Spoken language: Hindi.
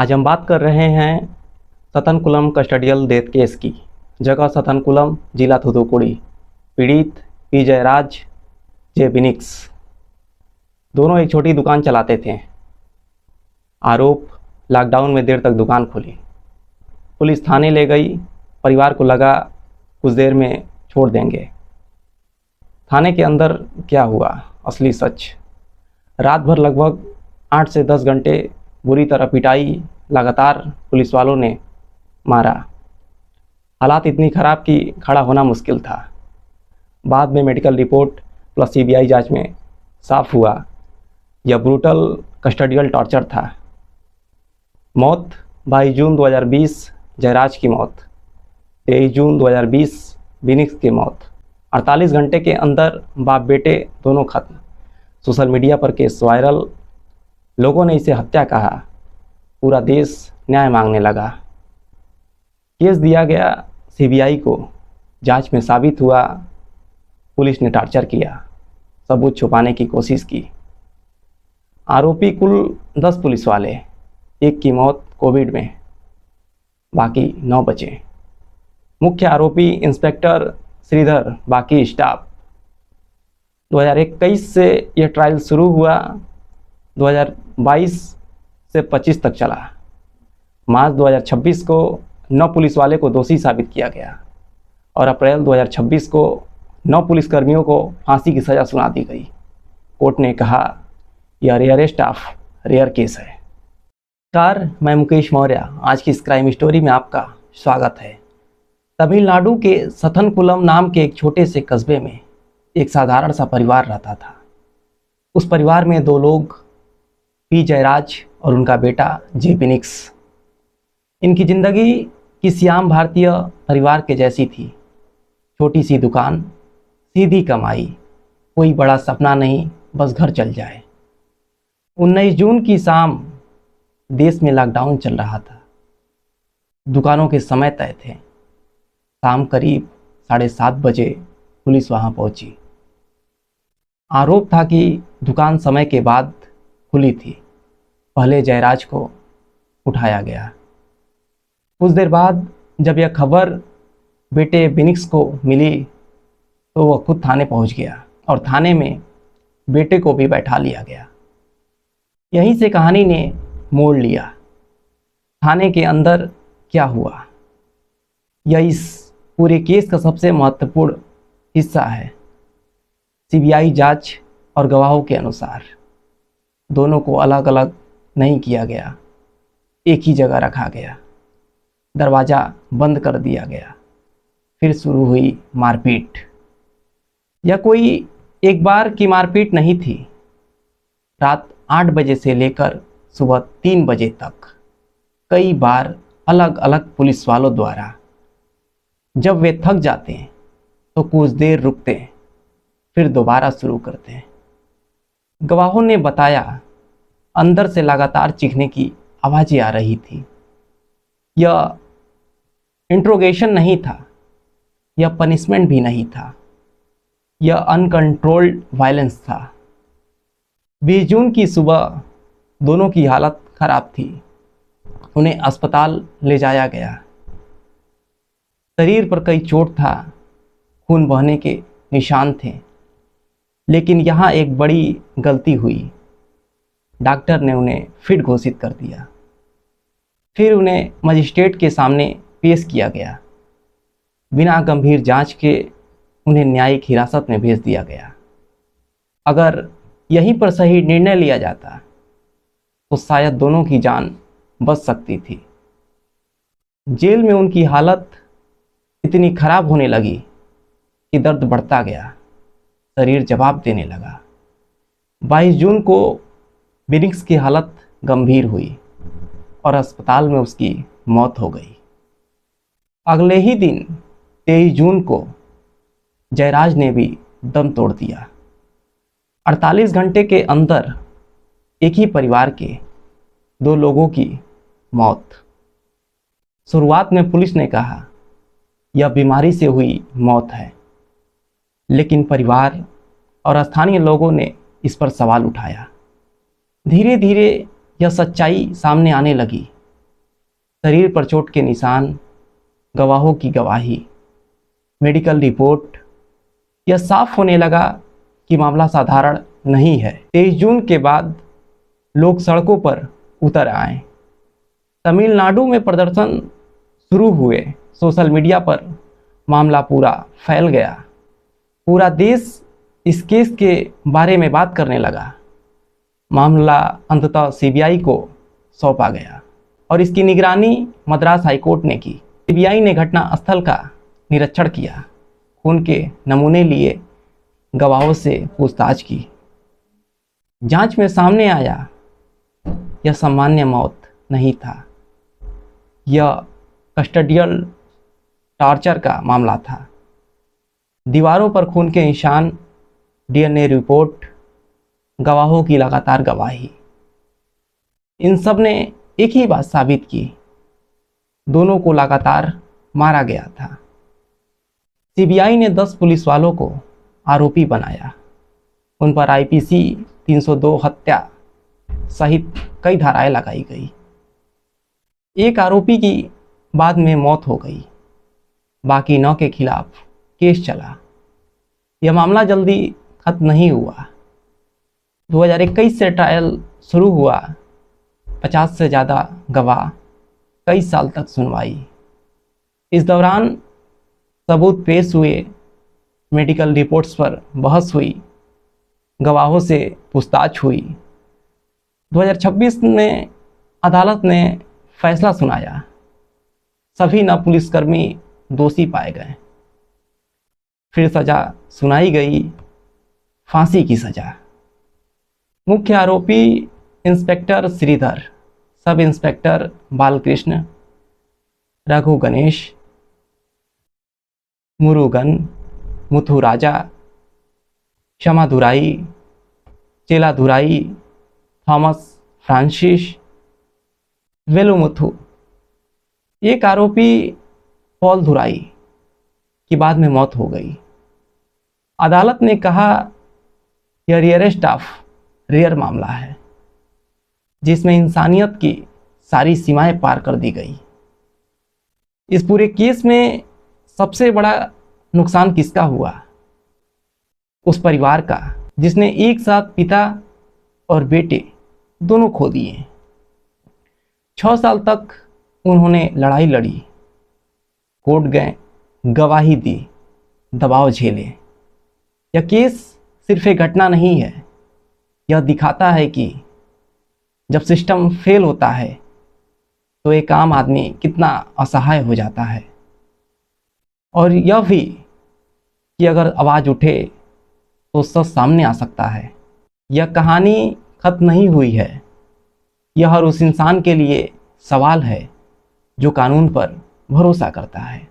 आज हम बात कर रहे हैं सतनकुलम कस्टडियल डेथ केस की। जगह सतनकुलम, जिला थूथुकुडी। पीड़ित पी जयराज, जे बिनिक्स। दोनों एक छोटी दुकान चलाते थे। आरोप, लॉकडाउन में देर तक दुकान खोली। पुलिस थाने ले गई। परिवार को लगा कुछ देर में छोड़ देंगे। थाने के अंदर क्या हुआ, असली सच। रात भर लगभग 8 से 10 घंटे बुरी तरह पिटाई लगातार पुलिस वालों ने मारा। हालात इतनी ख़राब कि खड़ा होना मुश्किल था। बाद में मेडिकल रिपोर्ट प्लस सीबीआई जांच में साफ हुआ यह ब्रूटल कस्टडियल टॉर्चर था। मौत 22 जून 2020 जयराज की मौत, 23 जून 2020 बिनिक्स की मौत। 48 घंटे के अंदर बाप बेटे दोनों खत्म। सोशल मीडिया पर केस वायरल। लोगों ने इसे हत्या कहा। पूरा देश न्याय मांगने लगा। केस दिया गया सीबीआई को। जांच में साबित हुआ पुलिस ने टॉर्चर किया, सबूत छुपाने की कोशिश की। आरोपी कुल 10 पुलिस वाले, एक की मौत कोविड में, बाकी 9 बचे। मुख्य आरोपी इंस्पेक्टर श्रीधर, बाकी स्टाफ। 2021 से यह ट्रायल शुरू हुआ, 2022 से 25 तक चला। मार्च 2026 को 9 पुलिस वाले को दोषी साबित किया गया और अप्रैल 2026 को 9 पुलिसकर्मियों को फांसी की सज़ा सुना दी गई। कोर्ट ने कहा यह रेयरेस्ट ऑफ रेयर केस है। नमस्कार, मैं मुकेश मौर्य। आज की इस क्राइम स्टोरी में आपका स्वागत है। तमिलनाडु के सथनकुलम नाम के एक छोटे से कस्बे में एक साधारण सा परिवार रहता था। उस परिवार में 2 लोग, पी जयराज और उनका बेटा जे बिनिक्स। इनकी ज़िंदगी किसी आम भारतीय परिवार के जैसी थी। छोटी सी दुकान, सीधी कमाई, कोई बड़ा सपना नहीं, बस घर चल जाए। 19 जून की शाम देश में लॉकडाउन चल रहा था। दुकानों के समय तय थे। शाम करीब 7:30 बजे पुलिस वहां पहुंची। आरोप था कि दुकान समय के बाद खुली थी। पहले जयराज को उठाया गया। कुछ देर बाद जब यह खबर बेटे बिनिक्स को मिली तो वह खुद थाने पहुंच गया और थाने में बेटे को भी बैठा लिया गया। यहीं से कहानी ने मोड़ लिया। थाने के अंदर क्या हुआ, यह इस पूरे केस का सबसे महत्वपूर्ण हिस्सा है। सीबीआई जांच और गवाहों के अनुसार दोनों को अलग अलग नहीं किया गया, एक ही जगह रखा गया। दरवाज़ा बंद कर दिया गया। फिर शुरू हुई मारपीट। यह कोई एक बार की मारपीट नहीं थी। रात 8 बजे से लेकर सुबह 3 बजे तक कई बार अलग अलग पुलिस वालों द्वारा। जब वे थक जाते हैं तो कुछ देर रुकते हैं, फिर दोबारा शुरू करते हैं। गवाहों ने बताया अंदर से लगातार चीखने की आवाज़ें आ रही थी। यह इंट्रोगेशन नहीं था, यह पनिशमेंट भी नहीं था, यह अनकंट्रोल्ड वायलेंस था। 20 जून की सुबह दोनों की हालत खराब थी। उन्हें अस्पताल ले जाया गया। शरीर पर कई चोट था, खून बहने के निशान थे। लेकिन यहाँ एक बड़ी गलती हुई। डॉक्टर ने उन्हें फिट घोषित कर दिया। फिर उन्हें मजिस्ट्रेट के सामने पेश किया गया। बिना गंभीर जांच के उन्हें न्यायिक हिरासत में भेज दिया गया। अगर यहीं पर सही निर्णय लिया जाता तो शायद दोनों की जान बच सकती थी। जेल में उनकी हालत इतनी खराब होने लगी कि दर्द बढ़ता गया, शरीर जवाब देने लगा। 22 जून को बिनिक्स की हालत गंभीर हुई और अस्पताल में उसकी मौत हो गई। अगले ही दिन 23 जून को जयराज ने भी दम तोड़ दिया। 48 घंटे के अंदर एक ही परिवार के 2 लोगों की मौत। शुरुआत में पुलिस ने कहा यह बीमारी से हुई मौत है, लेकिन परिवार और स्थानीय लोगों ने इस पर सवाल उठाया। धीरे धीरे यह सच्चाई सामने आने लगी। शरीर पर चोट के निशान, गवाहों की गवाही, मेडिकल रिपोर्ट, यह साफ होने लगा कि मामला साधारण नहीं है। 23 जून के बाद लोग सड़कों पर उतर आए। तमिलनाडु में प्रदर्शन शुरू हुए। सोशल मीडिया पर मामला पूरा फैल गया। पूरा देश इस केस के बारे में बात करने लगा। मामला अंततः सीबीआई को सौंपा गया और इसकी निगरानी मद्रास हाईकोर्ट ने की। सीबीआई ने घटना स्थल का निरीक्षण किया, खून के नमूने लिए, गवाहों से पूछताछ की। जांच में सामने आया यह सामान्य मौत नहीं था, यह कस्टडियल टॉर्चर का मामला था। दीवारों पर खून के निशान, डीएनए रिपोर्ट, गवाहों की लगातार गवाही, इन सब ने एक ही बात साबित की, दोनों को लगातार मारा गया था। सीबीआई ने 10 पुलिस वालों को आरोपी बनाया। उन पर आईपीसी 302 हत्या सहित कई धाराएं लगाई गई। एक आरोपी की बाद में मौत हो गई, बाकी 9 के खिलाफ केस चला। यह मामला जल्दी खत्म नहीं हुआ। 2021 से ट्रायल शुरू हुआ। 50 से ज़्यादा गवाह, कई साल तक सुनवाई। इस दौरान सबूत पेश हुए, मेडिकल रिपोर्ट्स पर बहस हुई, गवाहों से पूछताछ हुई। 2026 में अदालत ने फैसला सुनाया। सभी 9 पुलिसकर्मी दोषी पाए गए। फिर सजा सुनाई गई, फांसी की सजा। मुख्य आरोपी inspector Sridhar, sub inspector Balakrishna, Raghu Ganesh, Murugan, Muthuraja, Kshamadurai, Chelladurai, Thomas Francis, Velumuthu. एक आरोपी पॉल धुराई की बाद में मौत हो गई। अदालत ने कहा यह रियरेस्ट ऑफ रेयर मामला है, जिसमें इंसानियत की सारी सीमाएं पार कर दी गई। इस पूरे केस में सबसे बड़ा नुकसान किसका हुआ? उस परिवार का, जिसने एक साथ पिता और बेटे दोनों खो दिए। 6 साल तक उन्होंने लड़ाई लड़ी, कोर्ट गए, गवाही दी, दबाव झेले। यह केस सिर्फ एक घटना नहीं है, यह दिखाता है कि जब सिस्टम फेल होता है तो एक आम आदमी कितना असहाय हो जाता है। और यह भी कि अगर आवाज़ उठे तो सच सामने आ सकता है। यह कहानी खत्म नहीं हुई है। यह हर उस इंसान के लिए सवाल है जो कानून पर भरोसा करता है।